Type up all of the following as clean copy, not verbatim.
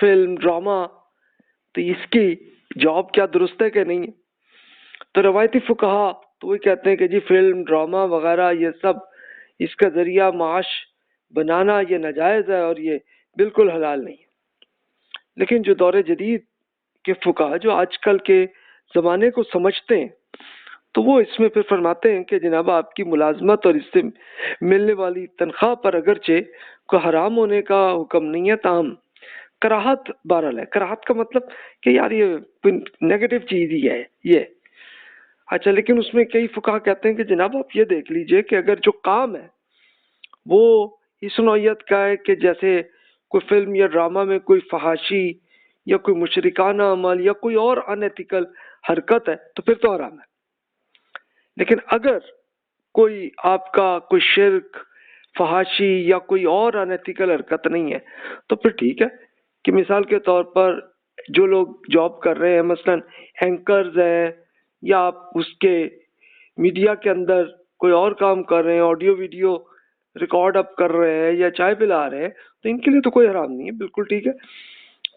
Film drama, تو اس کی job کیا درست ہے کہ نہیں ہے؟ تو روایتی فقہا تو وہ کہتے ہیں کہ جی فلم ڈرامہ وغیرہ یہ سب اس کا ذریعہ معاش بنانا یہ ناجائز ہے اور یہ بالکل حلال نہیں ہے۔ لیکن جو دور جدید کے فقہا جو آج کل کے زمانے کو سمجھتے ہیں تو وہ اس میں پھر فرماتے ہیں کہ جناب آپ کی ملازمت اور اس سے ملنے والی تنخواہ پر اگرچہ کوئی حرام ہونے کا حکم نہیں ہے، تاہم کراہت بہرحال ہے۔ کراہت کا مطلب کہ یار یہ کوئی نیگیٹو چیز ہی ہے یہ، اچھا، لیکن اس میں کئی فقہا کہتے ہیں کہ جناب آپ یہ دیکھ لیجئے کہ اگر جو کام ہے وہ اس نوعیت کا ہے کہ جیسے کوئی فلم یا ڈرامہ میں کوئی فحاشی یا کوئی مشرکانہ عمل یا کوئی اور ان ایتھیکل حرکت ہے تو پھر تو حرام ہے۔ لیکن اگر کوئی آپ کا کوئی شرک، فحاشی یا کوئی اور ان ایتھیکل حرکت نہیں ہے تو پھر ٹھیک ہے کہ مثال کے طور پر جو لوگ جاب کر رہے ہیں، مثلا اینکرز ہیں یا آپ اس کے میڈیا کے اندر کوئی اور کام کر رہے ہیں، آڈیو ویڈیو ریکارڈ اپ کر رہے ہیں یا چائے پلا رہے ہیں، تو ان کے لیے تو کوئی حرام نہیں ہے، بالکل ٹھیک ہے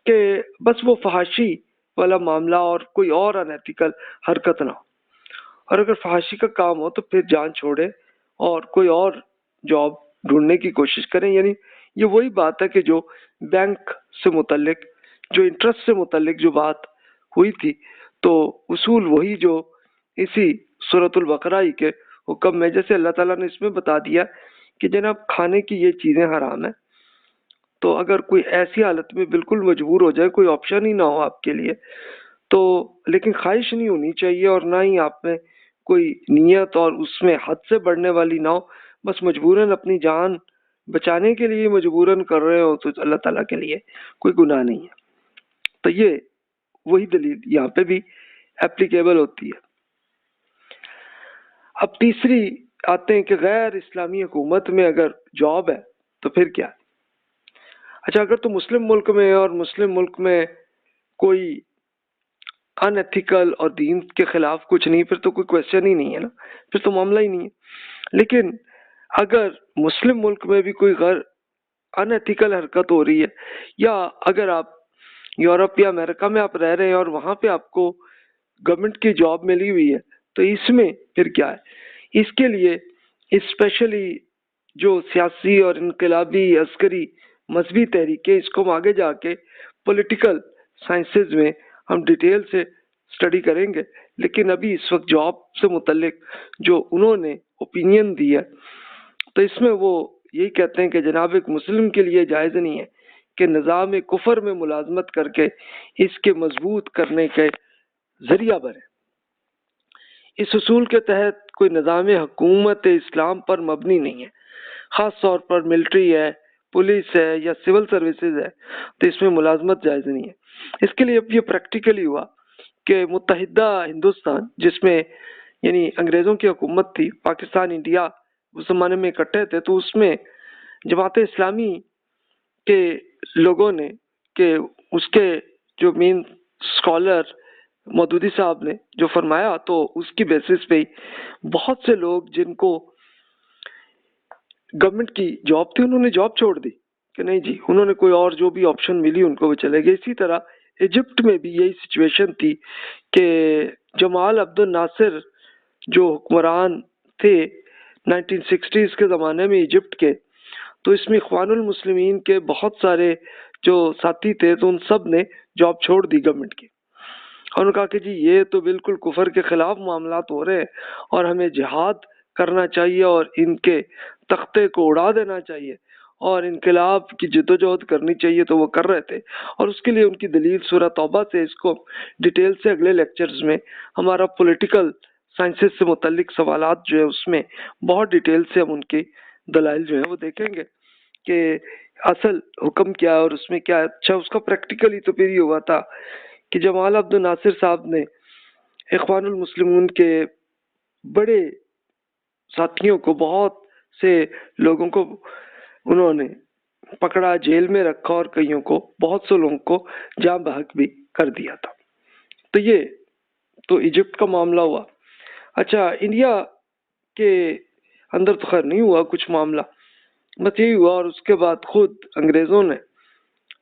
کہ بس وہ فحاشی والا معاملہ اور کوئی اور انیتھیکل حرکت نہ ہو۔ اور اگر فحاشی کا کام ہو تو پھر جان چھوڑے اور کوئی اور جاب ڈھونڈنے کی کوشش کریں۔ یعنی یہ وہی بات ہے کہ جو بینک سے متعلق، جو انٹرسٹ سے متعلق جو بات ہوئی تھی، تو اصول وہی جو اسی سورۃ البقرہ ہی کے حکم میں، جیسے اللہ تعالیٰ نے اس میں بتا دیا کہ جناب کھانے کی یہ چیزیں حرام ہیں، تو اگر کوئی ایسی حالت میں بالکل مجبور ہو جائے، کوئی آپشن ہی نہ ہو آپ کے لیے، تو لیکن خواہش نہیں ہونی چاہیے اور نہ ہی آپ میں کوئی نیت اور اس میں حد سے بڑھنے والی نہ ہو، بس مجبوراً اپنی جان بچانے کے لیے مجبوراً کر رہے ہو تو اللہ تعالیٰ کے لیے کوئی گناہ نہیں ہے۔ تو یہ وہی دلیل یہاں پہ بھی اپلیکیبل ہوتی ہے۔ اب تیسری آتے ہیں کہ غیر اسلامی حکومت میں اگر جاب ہے تو پھر کیا؟ اچھا، اگر تو مسلم ملک میں اور مسلم ملک میں کوئی ان ایتھیکل اور دین کے خلاف کچھ نہیں، پھر تو کوئی کویسچن ہی نہیں ہے نا، پھر تو معاملہ ہی نہیں ہے۔ لیکن اگر مسلم ملک میں بھی کوئی غیر ان ایتھیکل حرکت ہو رہی ہے، یا اگر آپ یورپ یا امریکہ میں آپ رہ رہے ہیں اور وہاں پہ آپ کو گورنمنٹ کی جاب ملی ہوئی ہے، تو اس میں پھر کیا ہے؟ اس کے لیے اسپیشلی جو سیاسی اور انقلابی عسکری مذہبی تحریکیں، اس کو ہم آگے جا کے پولیٹیکل سائنسز میں ہم ڈیٹیل سے اسٹڈی کریں گے، لیکن ابھی اس وقت جاب سے متعلق جو انہوں نے اوپینین دی ہے تو اس میں وہ یہی کہتے ہیں کہ جناب ایک مسلم کے لیے جائز نہیں ہے کہ نظام کفر میں ملازمت کر کے اس کے مضبوط کرنے کے ذریعہ بنے۔ اس اصول کے تحت کوئی نظام حکومت اسلام پر مبنی نہیں ہے، خاص طور پر ملٹری ہے، پولیس ہے یا سول سروسز ہے، تو اس میں ملازمت جائز نہیں ہے۔ اس کے لیے اب یہ پریکٹیکلی ہوا کہ متحدہ ہندوستان، جس میں یعنی انگریزوں کی حکومت تھی، پاکستان انڈیا اس زمانے میں اکٹھے تھے، تو اس میں جماعت اسلامی کے لوگوں نے کہ اس کے جو مین اسکالر مودودی صاحب نے جو فرمایا، تو اس کی بیسس پہ ہی بہت سے لوگ جن کو گورنمنٹ کی جاب تھی انہوں نے جاب چھوڑ دی کہ نہیں جی، انہوں نے کوئی اور جو بھی آپشن ملی ان کو وہ چلے گئے۔ اسی طرح ایجپٹ میں بھی یہی سچویشن تھی کہ جمال عبد الناصر جو حکمران تھے 1960s کے زمانے میں ایجپٹ کے، تو اس میں اخوان المسلمین کے بہت سارے جو ساتھی تھے تو ان سب نے جاب چھوڑ دی گورنمنٹ کی، اور انہوں نے کہا کہ جی یہ تو بالکل کفر کے خلاف معاملات ہو رہے ہیں اور ہمیں جہاد کرنا چاہیے اور ان کے تختے کو اڑا دینا چاہیے اور انقلاب کی جدوجہد کرنی چاہیے، تو وہ کر رہے تھے۔ اور اس کے لیے ان کی دلیل سورہ توبہ سے، اس کو ڈیٹیل سے اگلے لیکچرز میں ہمارا پولیٹیکل سائنسز سے متعلق سوالات جو ہے اس میں بہت ڈیٹیل سے ہم ان کی دلائل جو ہے وہ دیکھیں گے کہ اصل حکم کیا ہے اور اس میں کیا ہے۔ اچھا، اس کا پریکٹیکلی تو پھر یہ ہوا تھا کہ جمال عبد الناصر صاحب نے اخوان المسلمون کے بڑے ساتھیوں کو، بہت سے لوگوں کو انہوں نے پکڑا، جیل میں رکھا اور کئیوں کو، بہت سے لوگوں کو جاں بحق بھی کر دیا تھا۔ تو یہ تو ایجپٹ کا معاملہ ہوا۔ اچھا، انڈیا کے اندر تو خیر نہیں ہوا کچھ معاملہ، بس یہی ہوا، اور اس کے بعد خود انگریزوں نے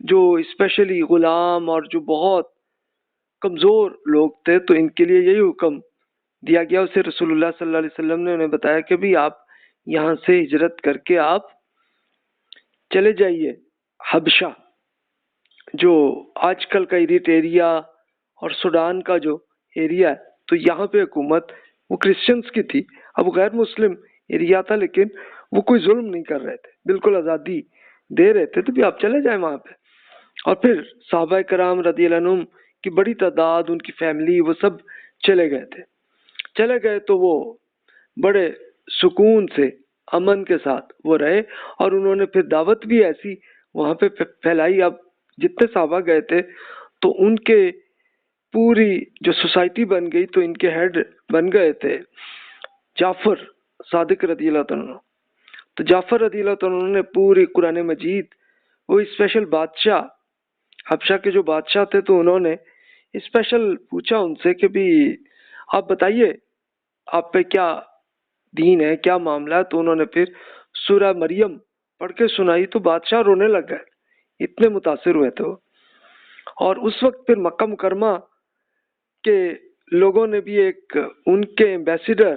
جو اسپیشلی غلام اور جو بہت کمزور لوگ تھے، تو ان کے لیے یہی حکم دیا گیا اسے رسول اللہ صلی اللہ علیہ وسلم نے انہیں بتایا کہ بھی آپ یہاں سے ہجرت کر کے آپ چلے جائیے حبشہ، جو آج کل کا ایریٹیریا اور سوڈان کا جو ایریا ہے، تو یہاں پہ حکومت وہ کرسچنز کی تھی، اب غیر مسلم ایریا تھا لیکن وہ کوئی ظلم نہیں کر رہے تھے، بالکل آزادی دے رہے تھے، تو بھی آپ چلے جائیں وہاں پہ۔ اور پھر صحابہ کرام رضی اللہ عنہم کی بڑی تعداد، ان کی فیملی، وہ سب چلے گئے تھے۔ چلے گئے تو وہ بڑے سکون سے، امن کے ساتھ وہ رہے، اور انہوں نے پھر دعوت بھی ایسی وہاں پہ پھیلائی۔ اب جتنے صحابہ گئے تھے تو ان کے پوری جو سوسائٹی بن گئی، تو ان کے ہیڈ بن گئے تھے جعفر صادق رضی اللہ عنہ۔ تو جعفر رضی اللہ عنہ نے پوری قرآن مجید، وہ اسپیشل بادشاہ حبشہ کے جو بادشاہ تھے، تو انہوں نے اسپیشل پوچھا ان سے کہ بھی آپ بتائیے آپ پہ کیا دین ہے، کیا معاملہ ہے، تو انہوں نے پھر سورہ مریم پڑھ کے سنائی، تو بادشاہ رونے لگ گئے، اتنے متاثر ہوئے تھے وہ۔ اور اس وقت پھر مکہ مکرمہ کے لوگوں نے بھی ایک ان کے ایمبیسیڈر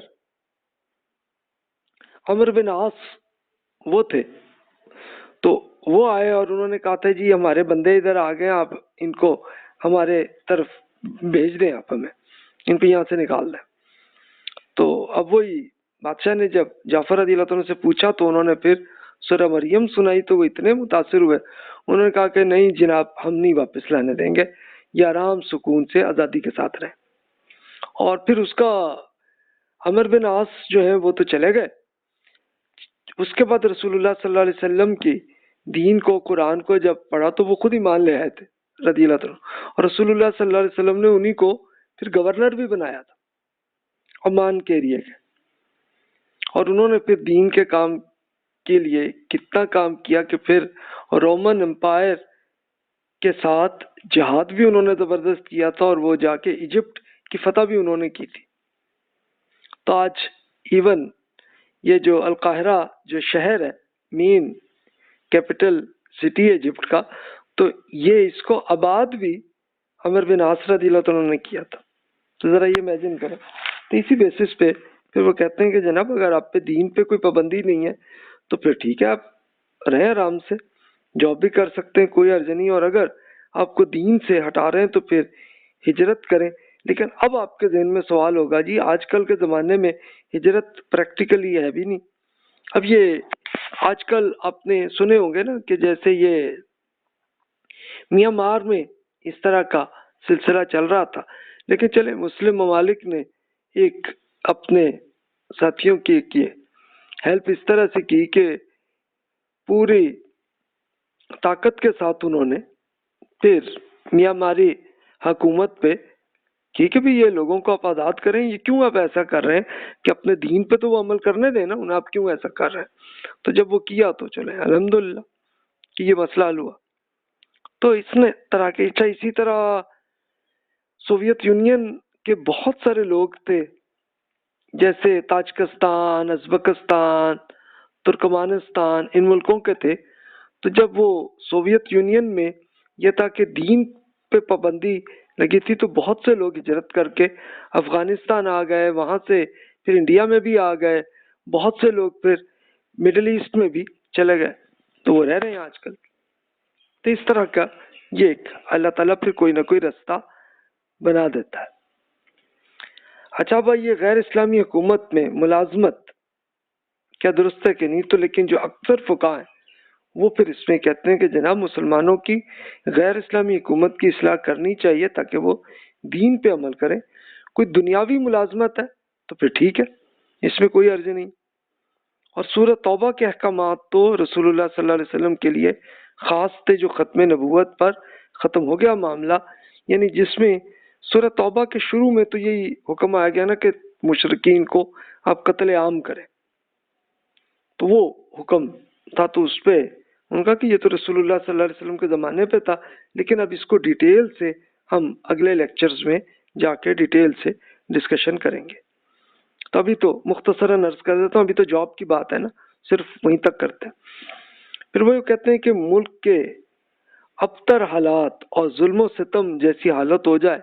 عمر بن عاص وہ تھے، تو وہ آئے اور انہوں نے کہا تھا جی ہمارے بندے ادھر آ گئے، آپ ان کو ہمارے طرف بھیج دیں، آپ ہمیں ان کو یہاں سے نکال دیں۔ تو اب وہی بادشاہ نے جب جعفر رضی اللہ عنہ سے پوچھا، تو انہوں نے پھر سورہ مریم سنائی، تو وہ اتنے متاثر ہوئے، انہوں نے کہا کہ نہیں جناب، ہم نہیں واپس لانے دیں گے، یہ آرام سکون سے آزادی کے ساتھ رہیں۔ اور پھر اس کا عمر بن عاص جو ہے وہ تو چلے گئے۔ اس کے بعد رسول اللہ صلی اللہ علیہ وسلم کی دین کو، قرآن کو جب پڑھا، تو وہ خود ہی مان لے آئے تھے رضی اللہ عنہ، اور رسول اللہ صلی اللہ علیہ وسلم نے انہی کو پھر گورنر بھی بنایا تھا عمان کے ایریے کے۔ اور انہوں نے پھر دین کے کام کے لیے کتنا کام کیا کہ پھر رومن امپائر کے ساتھ جہاد بھی انہوں نے زبردست کیا تھا، اور وہ جا کے ایجپٹ کی فتح بھی انہوں نے کی تھی۔ تو آج ایون یہ جو القاہرہ جو شہر ہے، مین کیپٹل سٹی ہے ایجپٹ کا، تو یہ اس کو آباد بھی عمر بن عاص رضی اللہ عنہ نے کیا تھا۔ تو ذرا یہ امیجن کریں۔ تو اسی بیسس پہ پھر وہ کہتے ہیں کہ جناب اگر آپ پہ دین پہ کوئی پابندی نہیں ہے تو پھر ٹھیک ہے، آپ رہیں آرام سے، جاب بھی کر سکتے ہیں، کوئی حرج نہیں، اور اگر آپ کو دین سے ہٹا رہے ہیں تو پھر ہجرت کریں۔ لیکن اب آپ کے ذہن میں سوال ہوگا جی آج کل کے زمانے میں ہجرت پریکٹیکلی ہے بھی نہیں۔ اب یہ آج کل آپ نے سنے ہوں گے نا کہ جیسے یہ میانمار میں اس طرح کا سلسلہ چل رہا تھا، لیکن چلے مسلم ممالک نے ایک اپنے ساتھیوں کی ہیلپ اس طرح سے کی کہ پوری طاقت کے ساتھ انہوں نے پھر میانماری حکومت پہ کی کہ بھی یہ لوگوں کو آپ آزاد کریں، یہ کیوں آپ ایسا کر رہے ہیں کہ اپنے دین پہ تو وہ عمل کرنے دیں نا انہیں، آپ کیوں ایسا کر رہے ہیں؟ تو جب وہ کیا تو چلے الحمدللہ کہ یہ مسئلہ حل ہوا۔ تو اس نے طرح کے اسی طرح سوویت یونین کے بہت سارے لوگ تھے، جیسے تاجکستان، ازبکستان، ترکمانستان، ان ملکوں کے تھے۔ تو جب وہ سوویت یونین میں یہ تھا کہ دین پہ پابندی لگی تھی، تو بہت سے لوگ ہجرت کر کے افغانستان آ گئے، وہاں سے پھر انڈیا میں بھی آ گئے، بہت سے لوگ پھر مڈل ایسٹ میں بھی چلے گئے، تو وہ رہ رہے ہیں آج کل۔ تو اس طرح کا یہ ایک اللہ تعالیٰ پھر کوئی نہ کوئی رستہ بنا دیتا ہے۔ اچھا بھائی، یہ غیر اسلامی حکومت میں ملازمت کیا درست ہے کہ نہیں؟ تو لیکن جو اکثر فقہاء ہیں وہ پھر اس میں کہتے ہیں کہ جناب مسلمانوں کی غیر اسلامی حکومت کی اصلاح کرنی چاہیے تاکہ وہ دین پہ عمل کریں۔ کوئی دنیاوی ملازمت ہے تو پھر ٹھیک ہے، اس میں کوئی عرض نہیں۔ اور سورہ توبہ کے احکامات تو رسول اللہ صلی اللہ علیہ وسلم کے لیے خاص تھے، جو ختم نبوت پر ختم ہو گیا معاملہ، یعنی جس میں سورہ توبہ کے شروع میں تو یہی حکم آیا گیا نا کہ مشرکین کو آپ قتل عام کریں، تو وہ حکم تھا، تو اس پہ ان کا کہ یہ تو رسول اللہ صلی اللہ علیہ وسلم کے زمانے پہ تھا، لیکن اب اس کو ڈیٹیل سے ہم اگلے لیکچرز میں جا کے ڈیٹیل سے ڈسکشن کریں گے۔ تو ابھی تو مختصراً عرض کر دیتا ہوں، ابھی تو جاب کی بات ہے نا، صرف وہیں تک کرتے ہیں۔ پھر وہ کہتے ہیں کہ ملک کے ابتر حالات اور ظلم و ستم جیسی حالت ہو جائے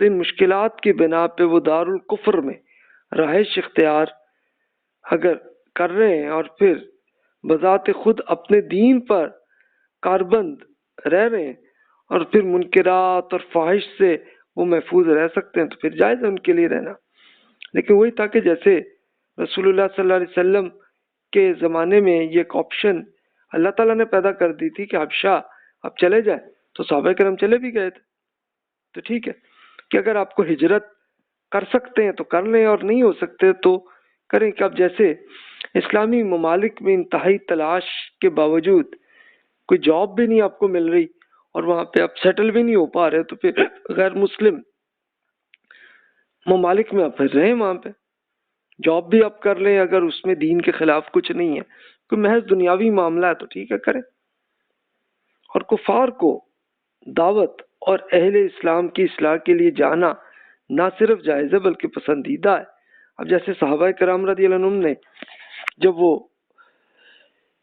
تو ان مشکلات کی بنا پہ وہ دارالکفر میں رہائش اختیار اگر کر رہے ہیں اور پھر بذات خود اپنے دین پر کاربند رہ رہے ہیں اور پھر منکرات اور فحش سے وہ محفوظ رہ سکتے ہیں تو پھر جائز ہے ان کے لیے رہنا. لیکن وہی تھا کہ جیسے رسول اللہ صلی اللہ علیہ وسلم کے زمانے میں یہ ایک آپشن اللہ تعالیٰ نے پیدا کر دی تھی کہ حبشہ آپ چلے جائیں، تو صحابہ کرام چلے بھی گئے تھے. تو ٹھیک ہے کہ اگر آپ کو ہجرت کر سکتے ہیں تو کر لیں اور نہیں ہو سکتے تو کریں. کہ اب جیسے اسلامی ممالک میں انتہائی تلاش کے باوجود کوئی جاب بھی نہیں آپ کو مل رہی اور وہاں پہ آپ سیٹل بھی نہیں ہو پا رہے تو پھر غیر مسلم ممالک میں آپ پھر رہیں، وہاں پہ جاب بھی آپ کر لیں اگر اس میں دین کے خلاف کچھ نہیں ہے، کوئی محض دنیاوی معاملہ ہے تو ٹھیک ہے کریں. اور کفار کو دعوت اور اہل اسلام کی اصلاح کے لیے جانا نہ صرف جائز ہے بلکہ پسندیدہ ہے. اب جیسے صحابہ کرام رضی اللہ عنہم نے جب وہ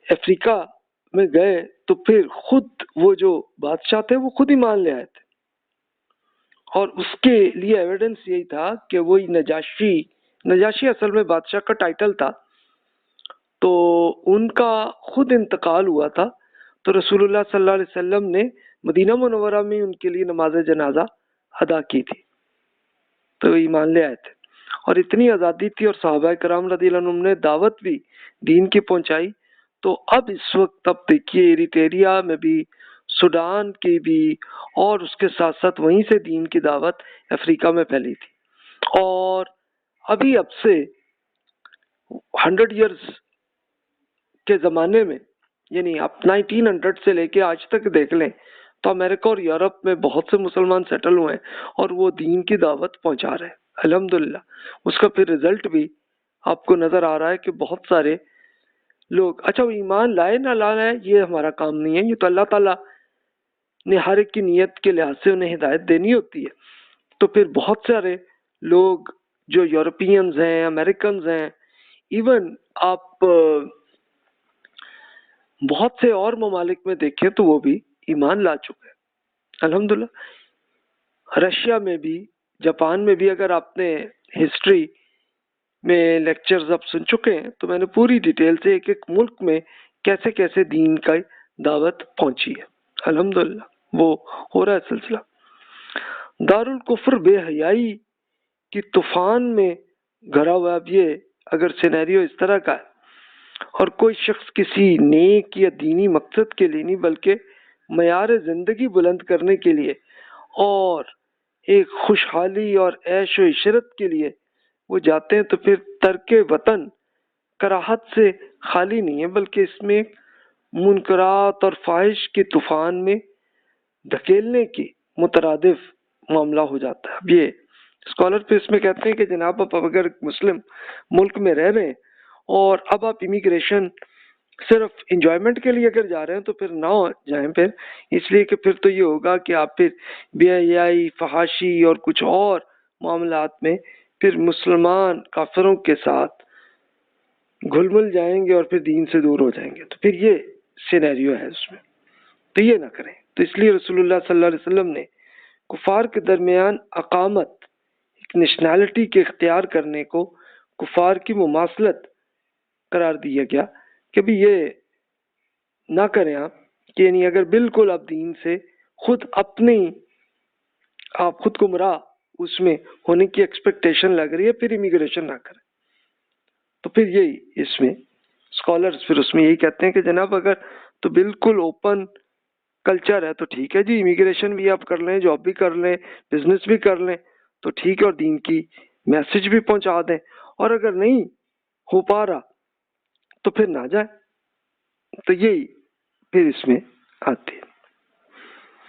افریقہ میں گئے تو پھر خود وہ جو بادشاہ تھے وہ خود ہی مان لے آئے تھے، اور اس کے لیے ایویڈنس یہی تھا کہ وہی نجاشی اصل میں بادشاہ کا ٹائٹل تھا، تو ان کا خود انتقال ہوا تھا تو رسول اللہ صلی اللہ علیہ وسلم نے مدینہ منورہ میں ان کے لیے نماز جنازہ ادا کی تھی، تو ایمان لے آئے تھے. اور اتنی آزادی تھی اور صحابہ کرام رضی اللہ عنہم نے دعوت بھی دین کی پہنچائی. تو اب اس وقت اب دیکھیے ایریٹریا میں بھی، سوڈان کی بھی، اور اس کے ساتھ ساتھ وہیں سے دین کی دعوت افریقہ میں پھیلی تھی. اور ابھی اب سے 100 ایئرز کے زمانے میں، یعنی آپ 1900 سے لے کے آج تک دیکھ لیں تو امریکہ اور یورپ میں بہت سے مسلمان سیٹل ہوئے ہیں اور وہ دین کی دعوت پہنچا رہے ہیں الحمدللہ. اس کا پھر رزلٹ بھی آپ کو نظر آ رہا ہے کہ بہت سارے لوگ، اچھا وہ ایمان لائے نہ لائے یہ ہمارا کام نہیں ہے، یہ تو اللہ تعالیٰ نے ہر ایک کی نیت کے لحاظ سے انہیں ہدایت دینی ہوتی ہے. تو پھر بہت سارے لوگ جو یورپینز ہیں، امریکنز ہیں، ایون آپ بہت سے اور ممالک میں دیکھیں تو وہ بھی ایمان لا چکے ہیں الحمدللہ. رشیا میں بھی، جاپان میں بھی، اگر آپ نے ہسٹری میں لیکچرز اب سن چکے ہیں تو میں نے پوری ڈیٹیل سے ایک ایک ملک میں کیسے کیسے دین کا دعوت پہنچی ہے الحمدللہ، وہ ہو رہا ہے سلسلہ. دارالکفر بے حیائی کی طوفان میں گھرا ہوا. اب یہ اگر سینیریو اس طرح کا ہے اور کوئی شخص کسی نیک یا دینی مقصد کے لیے نہیں بلکہ معیار زندگی بلند کرنے کے لیے اور ایک خوشحالی اور عیش و عشرت کے لیے وہ جاتے ہیں تو پھر ترک وطن کراہت سے خالی نہیں ہے بلکہ اس میں منکرات اور فاحش کے طوفان میں دھکیلنے کی مترادف معاملہ ہو جاتا ہے. اب یہ اسکالر پہ اس میں کہتے ہیں کہ جناب آپ اگر مسلم ملک میں رہ رہے ہیں اور اب آپ امیگریشن صرف انجوائمنٹ کے لیے اگر جا رہے ہیں تو پھر نہ جائیں پھر، اس لیے کہ پھر تو یہ ہوگا کہ آپ پھر بے حیائی، فحاشی اور کچھ اور معاملات میں پھر مسلمان کافروں کے ساتھ گھل مل جائیں گے اور پھر دین سے دور ہو جائیں گے. تو پھر یہ سینیریو ہے اس میں، تو یہ نہ کریں. تو اس لیے رسول اللہ صلی اللہ علیہ وسلم نے کفار کے درمیان اقامت، ایک نیشنلٹی کے اختیار کرنے کو کفار کی مماثلت قرار دیا گیا کہ بھی یہ نہ کریں آپ، کہ یعنی اگر بالکل آپ دین سے خود اپنی آپ خود گمراہ اس میں ہونے کی ایکسپیکٹیشن لگ رہی ہے پھر امیگریشن نہ کریں. تو پھر یہی اس میں اسکالرز پھر اس میں یہی کہتے ہیں کہ جناب اگر تو بالکل اوپن کلچر ہے تو ٹھیک ہے جی، امیگریشن بھی آپ کر لیں، جاب بھی کر لیں، بزنس بھی کر لیں تو ٹھیک ہے، اور دین کی میسج بھی پہنچا دیں. اور اگر نہیں ہو پا رہا تو پھر نہ جائیں. تو یہی پھر اس میں آتی ہے.